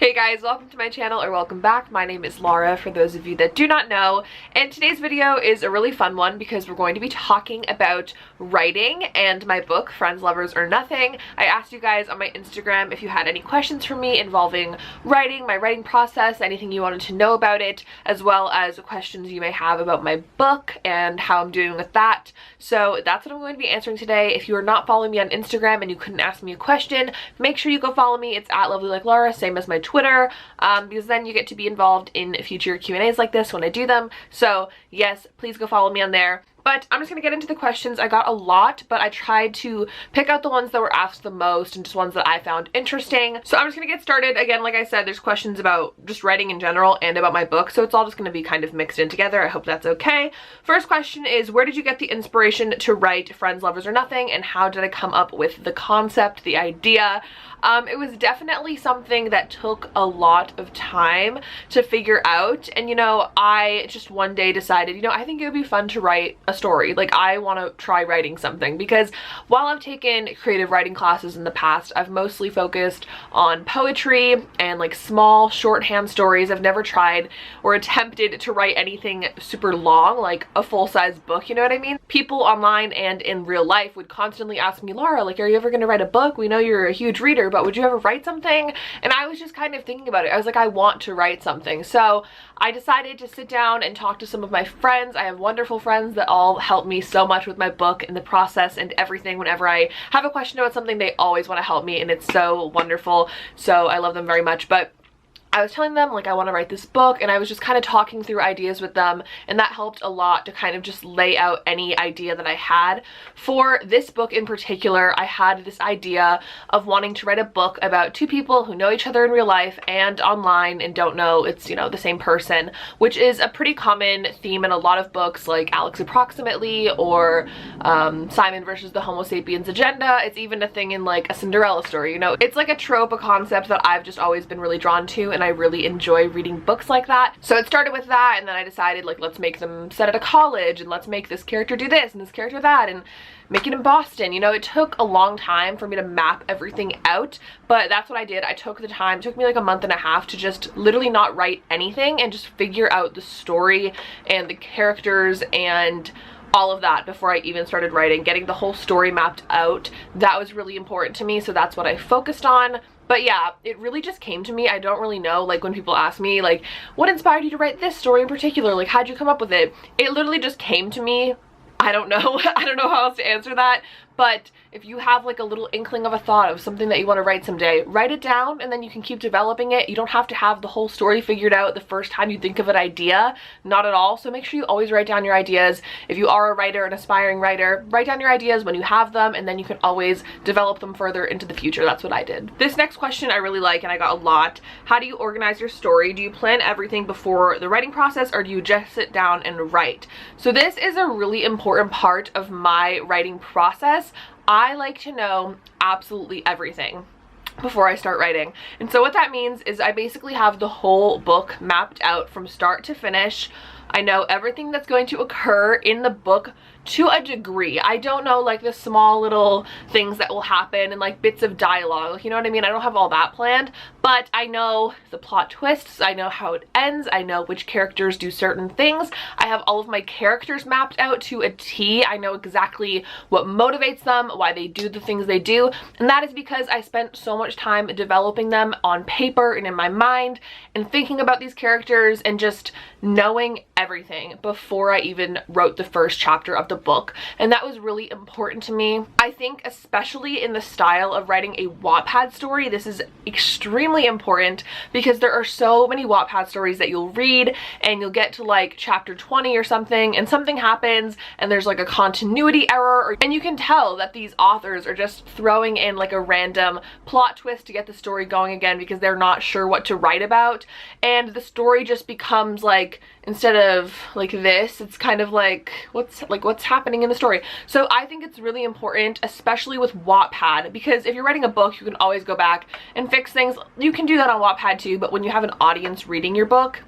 Hey guys, welcome to my channel, or welcome back. My name is Laura, for those of you that do not know, and today's video is a really fun one because we're going to be talking about writing and my book, Friends, Lovers, or Nothing. I asked you guys on my Instagram if you had any questions for me involving writing, my writing process, anything you wanted to know about it, as well as questions you may have about my book and how I'm doing with that. So that's what I'm going to be answering today. If you are not following me on Instagram and you couldn't ask me a question, make sure you go follow me. It's at LovelyLikeLaura, same as my Twitter, because then you get to be involved in future Q&As like this when I do them. So yes, please go follow me on there. But I'm just going to get into the questions. I got a lot, but I tried to pick out the ones that were asked the most and just ones that I found interesting. So I'm just going to get started. Again, like I said, there's questions about just writing in general and about my book, so it's all just going to be kind of mixed in together. I hope that's okay. First question is, where did you get the inspiration to write Friends, Lovers, or Nothing, and how did I come up with the concept, the idea? It was definitely something that took a lot of time to figure out, and you know, I just one day decided, you know, I think it would be fun to write a story. Like, I want to try writing something, because while I've taken creative writing classes in the past, I've mostly focused on poetry and like small shorthand stories. I've never tried or attempted to write anything super long, like a full-size book, you know what I mean? People online and in real life would constantly ask me, Laura, like, are you ever going to write a book? We know you're a huge reader, but would you ever write something? And I was just kind of thinking about it. I was like, I want to write something. So I decided to sit down and talk to some of my friends. I have wonderful friends that all help me so much with my book and the process and everything. Whenever I have a question about something, they always want to help me, and it's so wonderful. So I love them very much. But I was telling them, like, I want to write this book, and I was just kind of talking through ideas with them, and that helped a lot to kind of just lay out any idea that I had. For this book in particular, I had this idea of wanting to write a book about two people who know each other in real life and online and don't know it's, you know, the same person, which is a pretty common theme in a lot of books, like Alex Approximately or Simon versus the Homo Sapiens Agenda. It's even a thing in like a Cinderella story, you know? It's like a trope, a concept that I've just always been really drawn to, and I really enjoy reading books like that. So it started with that, and then I decided, like, let's make them set at a college, and let's make this character do this and this character that, and make it in Boston. You know, it took a long time for me to map everything out, but that's what I did. I took the time. It took me like a month and a half to just literally not write anything and just figure out the story and the characters and all of that before I even started writing. Getting the whole story mapped out, that was really important to me, so that's what I focused on. But yeah, it really just came to me. I don't really know, like, when people ask me, like, what inspired you to write this story in particular? Like, how'd you come up with it? It literally just came to me. I don't know. I don't know how else to answer that. But if you have like a little inkling of a thought of something that you want to write someday, write it down, and then you can keep developing it. You don't have to have the whole story figured out the first time you think of an idea. Not at all. So make sure you always write down your ideas. If you are a writer, an aspiring writer, write down your ideas when you have them, and then you can always develop them further into the future. That's what I did. This next question I really like, and I got a lot. How do you organize your story? Do you plan everything before the writing process, or do you just sit down and write? So this is a really important part of my writing process. I like to know absolutely everything before I start writing. And so what that means is I basically have the whole book mapped out from start to finish. I know everything that's going to occur in the book to a degree. I don't know, like, the small little things that will happen and like bits of dialogue, like, you know what I mean? I don't have all that planned, but I know the plot twists, I know how it ends, I know which characters do certain things. I have all of my characters mapped out to a T. I know exactly what motivates them, why they do the things they do, and that is because I spent so much time developing them on paper and in my mind and thinking about these characters and just knowing everything before I even wrote the first chapter of the book. And that was really important to me. I think especially in the style of writing a Wattpad story, this is extremely important, because there are so many Wattpad stories that you'll read and you'll get to like chapter 20 or something, and something happens and there's like a continuity error, and you can tell that these authors are just throwing in like a random plot twist to get the story going again because they're not sure what to write about, and the story just becomes like, instead of like this, it's kind of like what's happening in the story. So I think it's really important, especially with Wattpad, because if you're writing a book, you can always go back and fix things. You can do that on Wattpad too, but when you have an audience reading your book,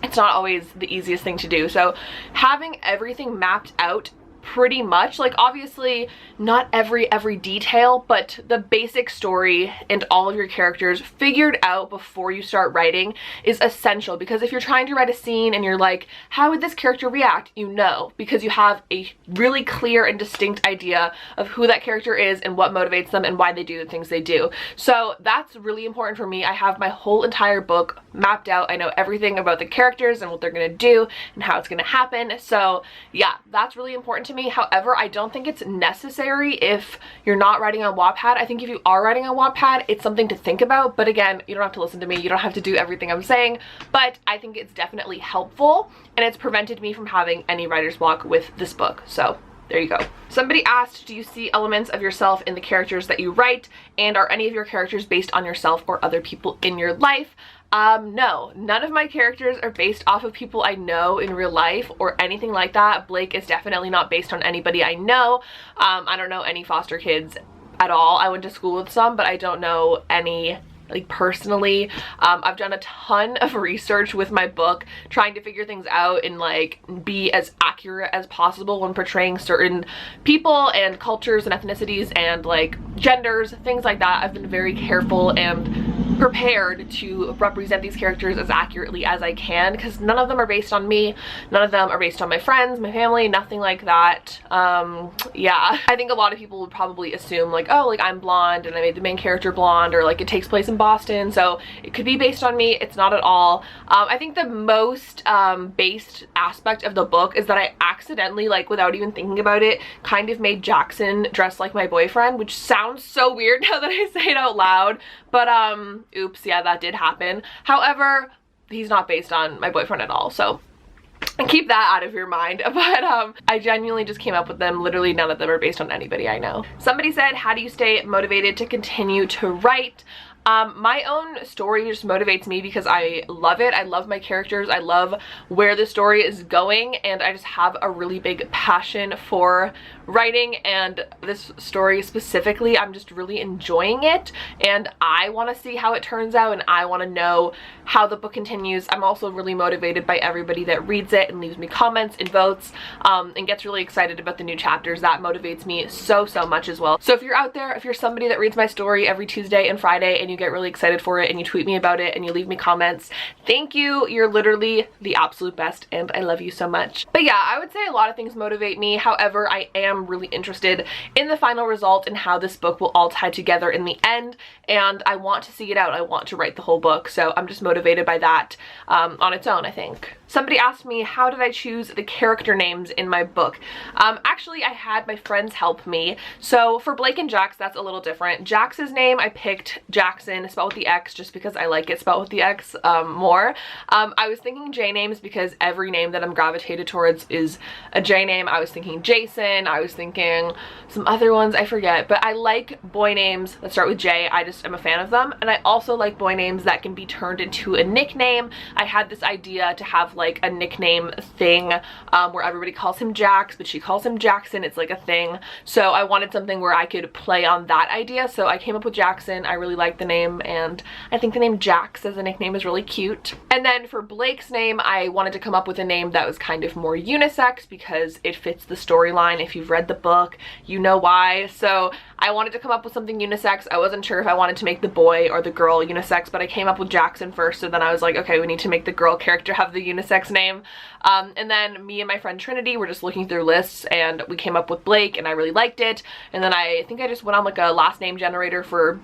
it's not always the easiest thing to do. So having everything mapped out pretty much. Like, obviously not every detail, but the basic story and all of your characters figured out before you start writing is essential, because if you're trying to write a scene and you're like, how would this character react, you know, because you have a really clear and distinct idea of who that character is and what motivates them and why they do the things they do. So that's really important for me. I have my whole entire book mapped out. I know everything about the characters and what they're gonna do and how it's gonna happen. So yeah, that's really important to me. However, I don't think it's necessary if you're not writing on Wattpad. I think if you are writing on Wattpad, it's something to think about. But again, you don't have to listen to me. You don't have to do everything I'm saying, but I think it's definitely helpful, and it's prevented me from having any writer's block with this book. So there you go. Somebody asked, do you see elements of yourself in the characters that you write, and are any of your characters based on yourself or other people in your life? No, none of my characters are based off of people I know in real life or anything like that. Blake is definitely not based on anybody I know. I don't know any foster kids at all. I went to school with some, but I don't know any like personally. I've done a ton of research with my book trying to figure things out and like be as accurate as possible when portraying certain people and cultures and ethnicities and like genders, things like that. I've been very careful and prepared to represent these characters as accurately as I can, because none of them are based on me, none of them are based on my friends, my family, nothing like that. Yeah, I think a lot of people would probably assume like, oh, like I'm blonde and I made the main character blonde, or like it takes place in Boston, so it could be based on me. It's not at all. I think the most based aspect of the book is that I accidentally, like without even thinking about it, kind of made Jackson dress like my boyfriend, which sounds so weird now that I say it out loud, but oops, yeah, that did happen. However, he's not based on my boyfriend at all, so keep that out of your mind. But I genuinely just came up with them. Literally none of them are based on anybody I know. Somebody said, how do you stay motivated to continue to write? My own story just motivates me because I love it. I love my characters. I love where the story is going, and I just have a really big passion for writing, and this story specifically, I'm just really enjoying it, and I want to see how it turns out, and I want to know how the book continues. I'm also really motivated by everybody that reads it and leaves me comments and votes, and gets really excited about the new chapters. That motivates me so much as well. So if you're out there, if you're somebody that reads my story every Tuesday and Friday and you get really excited for it and you tweet me about it and you leave me comments, thank you. You're literally the absolute best, and I love you so much. But yeah, I would say a lot of things motivate me. However, I am really interested in the final result and how this book will all tie together in the end, and I want to see it out. I want to write the whole book, so I'm just motivated by that on its own, I think. Somebody asked me, how did I choose the character names in my book? Actually, I had my friends help me. So for Blake and Jax, that's a little different. Jax's name, I picked Jackson, spelled with the X, just because I like it spelled with the X more. I was thinking J names because every name that I'm gravitated towards is a J name. I was thinking Jason, I was thinking some other ones, I forget, but I like boy names that start with J. I just am a fan of them, and I also like boy names that can be turned into a nickname. I had this idea to have like a nickname thing where everybody calls him Jax, but she calls him Jackson. It's like a thing. So I wanted something where I could play on that idea. So I came up with Jackson. I really like the name, and I think the name Jax as a nickname is really cute. And then for Blake's name, I wanted to come up with a name that was kind of more unisex because it fits the storyline. If you've read the book, you know why. So I wanted to come up with something unisex. I wasn't sure if I wanted to make the boy or the girl unisex, but I came up with Jackson first, so then I was like, okay, we need to make the girl character have the unisex name. And then me and my friend Trinity were just looking through lists, and we came up with Blake, and I really liked it. And then I think I just went on like a last name generator for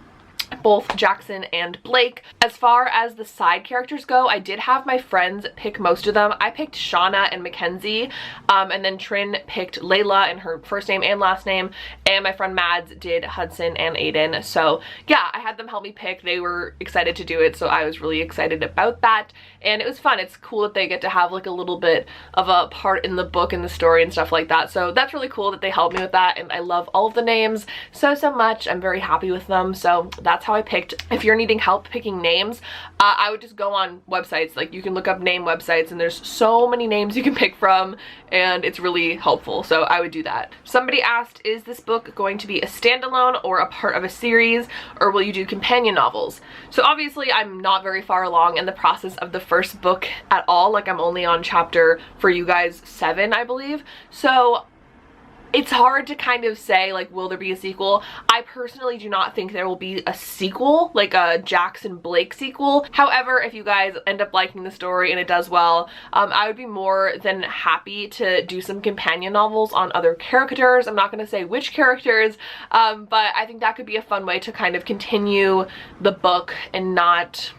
both Jackson and Blake. As far as the side characters go, I did have my friends pick most of them. I picked Shauna and Mackenzie, and then Trin picked Layla in her first name and last name, and my friend Mads did Hudson and Aiden. So yeah, I had them help me pick. They were excited to do it, so I was really excited about that, and it was fun. It's cool that they get to have like a little bit of a part in the book and the story and stuff like that, so that's really cool that they helped me with that, and I love all of the names so much. I'm very happy with them, so that's how I picked. If you're needing help picking names, I would just go on websites. Like, you can look up name websites, and there's so many names you can pick from, and it's really helpful, so I would do that. Somebody asked, is this book going to be a standalone or a part of a series, or will you do companion novels? So obviously I'm not very far along in the process of the first book at all. Like, I'm only on chapter, for you guys, 7, I believe. So it's hard to kind of say, like, will there be a sequel? I personally do not think there will be a sequel, like a Jackson Blake sequel. However, if you guys end up liking the story and it does well, I would be more than happy to do some companion novels on other characters. I'm not going to say which characters, but I think that could be a fun way to kind of continue the book and not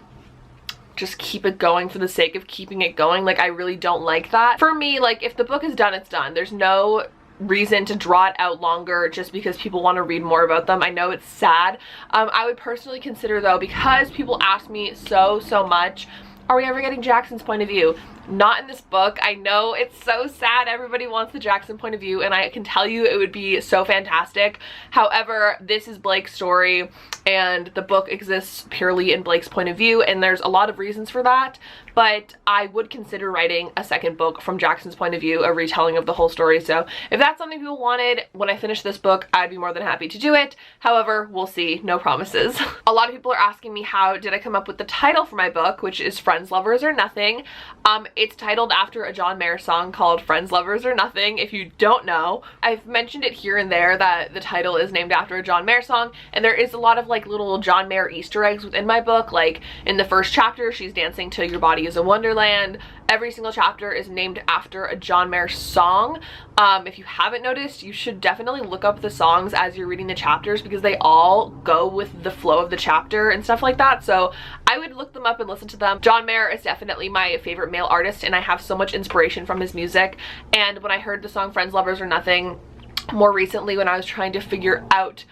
just keep it going for the sake of keeping it going. Like, I really don't like that. For me, like, if the book is done, it's done. There's no reason to draw it out longer just because people want to read more about them. I know it's sad. I would personally consider, though, because people ask me so much, are we ever getting Jackson's point of view? Not in this book. I know it's so sad. Everybody wants the Jackson point of view, and I can tell you it would be so fantastic. However, this is Blake's story, and the book exists purely in Blake's point of view, and there's a lot of reasons for that, but I would consider writing a second book from Jackson's point of view, a retelling of the whole story. So if that's something people wanted when I finish this book, I'd be more than happy to do it. However, we'll see. No promises. A lot of people are asking me, how did I come up with the title for my book, which is Friends, Lovers, or Nothing. It's titled after a John Mayer song called Friends, Lovers, or Nothing. If you don't know, I've mentioned it here and there that the title is named after a John Mayer song, and there is a lot of like little John Mayer Easter eggs within my book. Like in the first chapter, she's dancing to Your Body is a Wonderland. Every single chapter is named after a John Mayer song. If you haven't noticed, you should definitely look up the songs as you're reading the chapters because they all go with the flow of the chapter and stuff like that. So I would look them up and listen to them. John Mayer is definitely my favorite male artist, and I have so much inspiration from his music. And when I heard the song Friends, Lovers, or Nothing more recently, when I was trying to figure out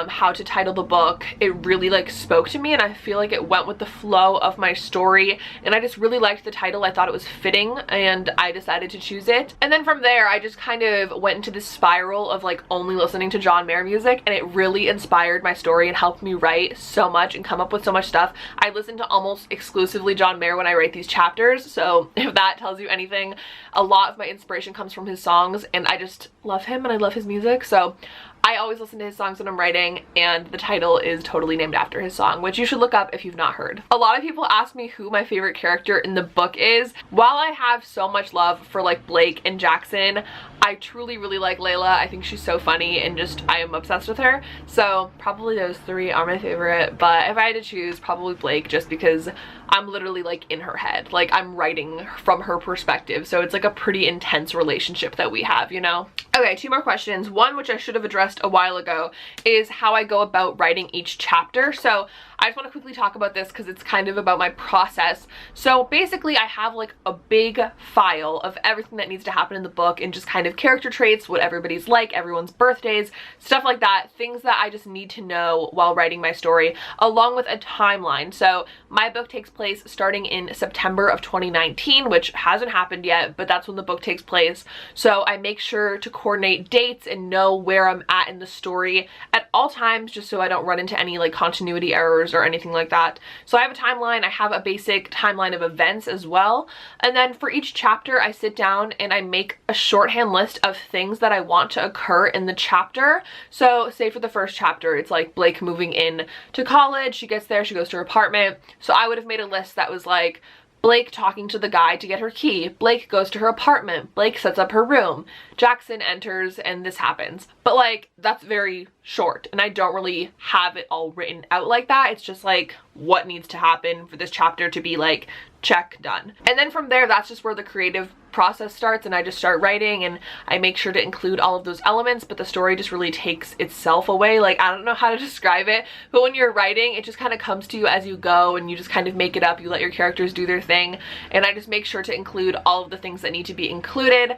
how to title the book, it really like spoke to me, and I feel like it went with the flow of my story, and I just really liked the title. I thought it was fitting, and I decided to choose it. And then from there, I just kind of went into this spiral of like only listening to John Mayer music, and it really inspired my story and helped me write so much and come up with so much stuff. I listen to almost exclusively John Mayer when I write these chapters, so if that tells you anything, a lot of my inspiration comes from his songs, and I just love him and I love his music. So I always listen to his songs when I'm writing, and the title is totally named after his song, which you should look up if you've not heard. A lot of people ask me who my favorite character in the book is. While I have so much love for like Blake and Jackson, I truly really like Layla. I think she's so funny, and just I am obsessed with her. So probably those three are my favorite, but if I had to choose, probably Blake, just because I'm literally like in her head. Like I'm writing from her perspective, so it's like a pretty intense relationship that we have, you know? Okay, 2 more questions. One, which I should have addressed a while ago, is how I go about writing each chapter. So I just want to quickly talk about this because it's kind of about my process. So basically I have like a big file of everything that needs to happen in the book, and just kind of character traits, what everybody's like, everyone's birthdays, stuff like that, things that I just need to know while writing my story, along with a timeline. So my book takes place starting in September of 2019, which hasn't happened yet, but that's when the book takes place. So I make sure to coordinate dates and know where I'm at in the story at all times, just so I don't run into any like continuity errors or anything like that. So I have a timeline. I have a basic timeline of events as well, and then for each chapter I sit down and I make a shorthand list of things that I want to occur in the chapter. So say for the first chapter, it's like Blake moving in to college. She gets there, she goes to her apartment. So I would have made a list that was like Blake talking to the guy to get her key. Blake goes to her apartment. Blake sets up her room. Jackson enters and this happens. But like, that's very short, and I don't really have it all written out like that. It's just like what needs to happen for this chapter to be like, check, done. And then from there, that's just where the creative process starts, and I just start writing, and I make sure to include all of those elements, but the story just really takes itself away. Like, I don't know how to describe it, but when you're writing, it just kind of comes to you as you go, and you just kind of make it up. You let your characters do their thing, and I just make sure to include all of the things that need to be included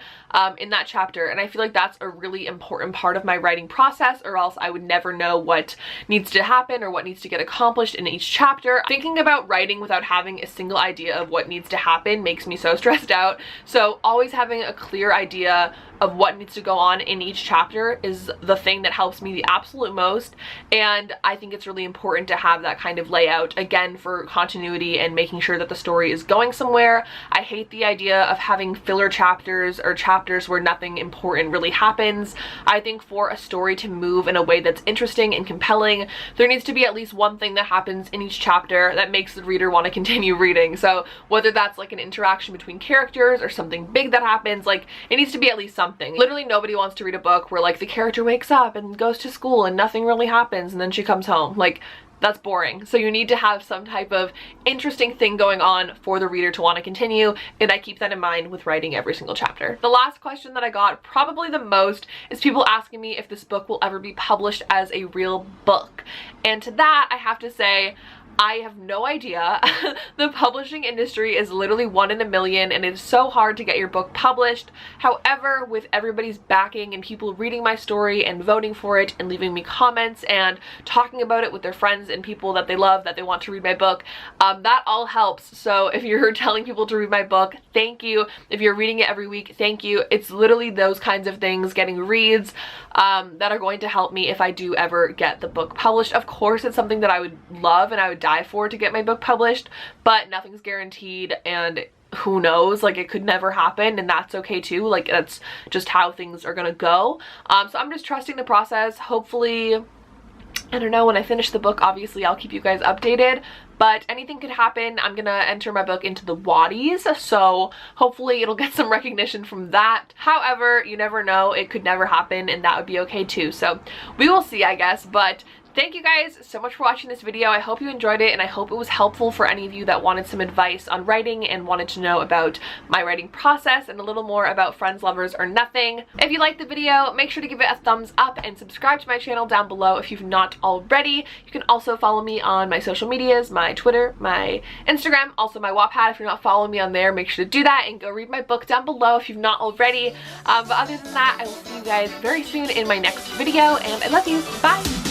in that chapter. And I feel like that's a really important part of my writing process, or else I would never know what needs to happen or what needs to get accomplished in each chapter. Thinking about writing without having a single idea of what needs to happen makes me so stressed out. So always having a clear idea of what needs to go on in each chapter is the thing that helps me the absolute most, and I think it's really important to have that kind of layout, again, for continuity and making sure that the story is going somewhere. I hate the idea of having filler chapters or chapters where nothing important really happens. I think for a story to move in a way that's interesting and compelling, there needs to be at least one thing that happens in each chapter that makes the reader want to continue reading. So whether that's like an interaction between characters or something big that happens, like it needs to be at least something. something. Literally nobody wants to read a book where like the character wakes up and goes to school and nothing really happens and then she comes home. Like, that's boring. So you need to have some type of interesting thing going on for the reader to want to continue, and I keep that in mind with writing every single chapter. The last question that I got probably the most is people asking me if this book will ever be published as a real book. And to that I have to say, I have no idea. The publishing industry is literally 1 in a million and it's so hard to get your book published. However, with everybody's backing and people reading my story and voting for it and leaving me comments and talking about it with their friends and people that they love, that they want to read my book, that all helps. So if you're telling people to read my book, thank you. If you're reading it every week, thank you. It's literally those kinds of things, getting reads, that are going to help me if I do ever get the book published. Of course, it's something that I would love and I would die for to get my book published, but nothing's guaranteed and who knows, like it could never happen, and that's okay too. Like that's just how things are gonna go. So I'm just trusting the process. Hopefully, I don't know, when I finish the book, obviously I'll keep you guys updated, but anything could happen. I'm gonna enter my book into the Watties, so hopefully it'll get some recognition from that. However, you never know, it could never happen, and that would be okay too. So we will see, I guess. But thank you guys so much for watching this video. I hope you enjoyed it and I hope it was helpful for any of you that wanted some advice on writing and wanted to know about my writing process and a little more about Friends, Lovers, or Nothing. If you liked the video, make sure to give it a thumbs up and subscribe to my channel down below if you've not already. You can also follow me on my social medias, my Twitter, my Instagram, also my Wattpad. If you're not following me on there, make sure to do that and go read my book down below if you've not already. But other than that, I will see you guys very soon in my next video and I love you. Bye!